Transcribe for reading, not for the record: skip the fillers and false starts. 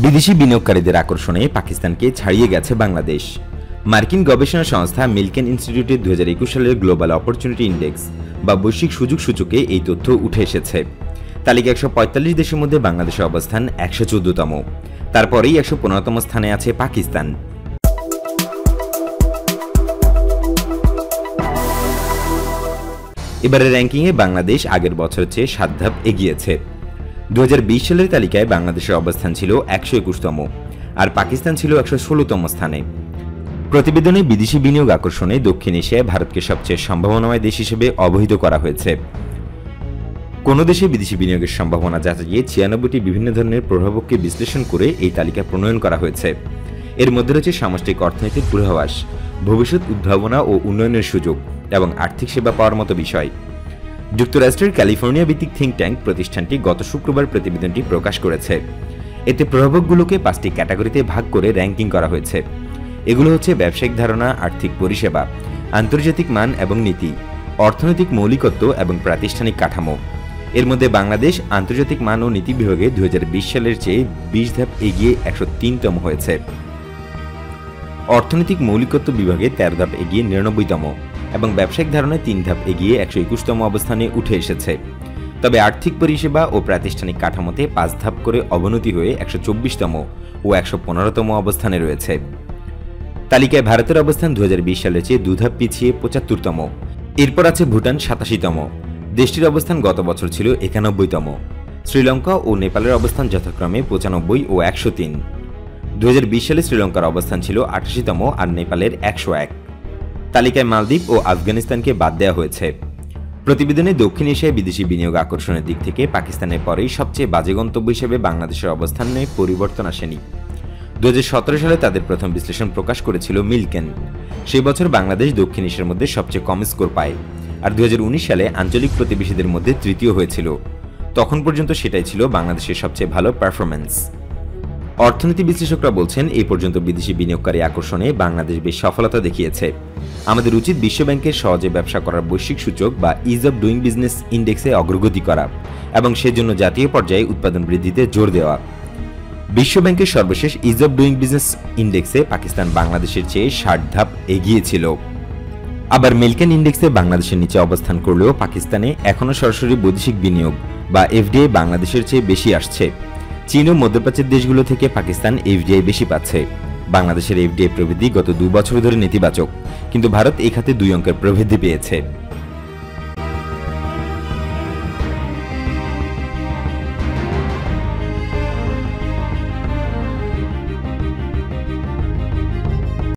বিদেশি বিনিয়োগকারীদের আকর্ষণে পাকিস্তানকে ছাড়িয়ে গেছে বাংলাদেশ। মার্কিন গবেষণা সংস্থা মিলকেন ইনস্টিটিউটের 2021 সালের গ্লোবাল অপরচুনিটি ইন্ডেক্স বা বৈশ্বিক সুযোগ সূচকে এই তথ্য উঠে এসেছে। তালিকা 145 দেশের মধ্যে বাংলাদেশের অবস্থান 114তম। তারপরেই 115তম স্থানে আছে পাকিস্তান। এবারে র্যাঙ্কিংয়ে বাংলাদেশ আগের বছরের চেয়ে 7 ধাপ এগিয়েছে। 2020 সালের তালিকায় বাংলাদেশের অবস্থান ছিল 121তম আর পাকিস্তান ছিল 116তম স্থানে। প্রতিবেদনে বিদেশি বিনিয়োগ আকর্ষণে দক্ষিণ এশিয়ায় ভারতকে সবচেয়ে সম্ভাবনাময় দেশ হিসেবে অবহিত করা হয়েছে। কোন দেশে বিদেশি বিনিয়োগের সম্ভাবনা যাচাইয়ে 96টি বিভিন্ন ধরনের প্রভাবককে বিশ্লেষণ করে এই তালিকা প্রণয়ন করা হয়েছে। এর মধ্যে রয়েছে সামষ্টিক অর্থনীতির পূর্বাভাস, ভবিষ্যৎ উদ্ভাবনা ও উন্নয়নের সুযোগ এবং আর্থিক সেবা পাওয়ার মতো বিষয়। যুক্তরাষ্ট্রের ক্যালিফোর্নিয়া ভিত্তিক থিঙ্ক ট্যাঙ্ক প্রতিষ্ঠানটি গত শুক্রবার প্রতিবেদনটি প্রকাশ করেছে। এতে প্রভাবকগুলোকে 5টি ক্যাটাগরিতে ভাগ করে র্যাঙ্কিং করা হয়েছে। এগুলো হচ্ছে ব্যবসায়িক ধারণা, আর্থিক পরিষেবা, আন্তর্জাতিক মান এবং নীতি, অর্থনৈতিক মৌলিকত্ব এবং প্রাতিষ্ঠানিক কাঠামো। এর মধ্যে বাংলাদেশ আন্তর্জাতিক মান ও নীতি বিভাগে 2020 সালের চেয়ে 20 ধাপ এগিয়ে 103তম হয়েছে। অর্থনৈতিক মৌলিকত্ব বিভাগে 13 ধাপ এগিয়ে 99তম এবং ব্যবসায়িক ধারণায় 3 ধাপ এগিয়ে 121তম অবস্থানে উঠে এসেছে। তবে আর্থিক পরিষেবা ও প্রাতিষ্ঠানিক কাঠামোতে 5 ধাপ করে অবনতি হয়ে 124তম ও 115তম অবস্থানে রয়েছে। তালিকায় ভারতের অবস্থান 2020 সালের চেয়ে 2 ধাপ পিছিয়ে 75তম। এরপর আছে ভুটান 87তম। দেশটির অবস্থান গত বছর ছিল 91তম। শ্রীলঙ্কা ও নেপালের অবস্থান যথাক্রমে 95 ও 103। 2020 সালে শ্রীলঙ্কার অবস্থান ছিল 88তম আর নেপালের 101। তালিকায় মালদ্বীপ ও আফগানিস্তানকে বাদ দেওয়া হয়েছে। প্রতিবেদনে দক্ষিণ এশিয়ায় বিদেশি বিনিয়োগ আকর্ষণের দিক থেকে পাকিস্তানের পরেই সবচেয়ে বাজে গন্তব্য হিসেবে বাংলাদেশের অবস্থানে পরিবর্তন আসেনি। 2017 সালে তাদের প্রথম বিশ্লেষণ প্রকাশ করেছিল মিলকেন। সেই বছর বাংলাদেশ দক্ষিণ এশিয়ার মধ্যে সবচেয়ে কম স্কোর পায় আর 2019 সালে আঞ্চলিক প্রতিবেশীদের মধ্যে তৃতীয় হয়েছিল। তখন পর্যন্ত সেটাই ছিল বাংলাদেশের সবচেয়ে ভালো পারফরম্যান্স। অর্থনীতি বিশ্লেষকরা বলছেন, এই পর্যন্ত বিদেশি বিনিয়োগকারী আকর্ষণে বাংলাদেশ বেশ সফলতা দেখিয়েছে। আমাদের উচিত বিশ্বব্যাংকের সহজে ব্যবসা করার বৈশ্বিক সূচক বা ইজ অব ডুইং বিজনেস ইন্ডেক্সে অগ্রগতি করা এবং সেজন্য জাতীয় পর্যায়ে উৎপাদন বৃদ্ধিতে জোর দেওয়া। বিশ্বব্যাংকের সর্বশেষ ইজ অব ডুইং বিজনেস ইন্ডেক্সে পাকিস্তান বাংলাদেশের চেয়ে 60 ধাপ এগিয়েছিল। আবার মিলকেন ইন্ডেক্সে বাংলাদেশের নিচে অবস্থান করলেও পাকিস্তানে এখনও সরাসরি বৈদেশিক বিনিয়োগ বা এফডিআই বাংলাদেশের চেয়ে বেশি আসছে। চীন ও মধ্যপ্রাচ্যের দেশগুলো থেকে পাকিস্তান এফডিআই বেশি পাচ্ছে। বাংলাদেশের এফডিআই প্রবৃদ্ধি গত 2 বছর ধরে নেতিবাচক, কিন্তু ভারত এই খাতে 2 অঙ্কের প্রবৃদ্ধি পেয়েছে।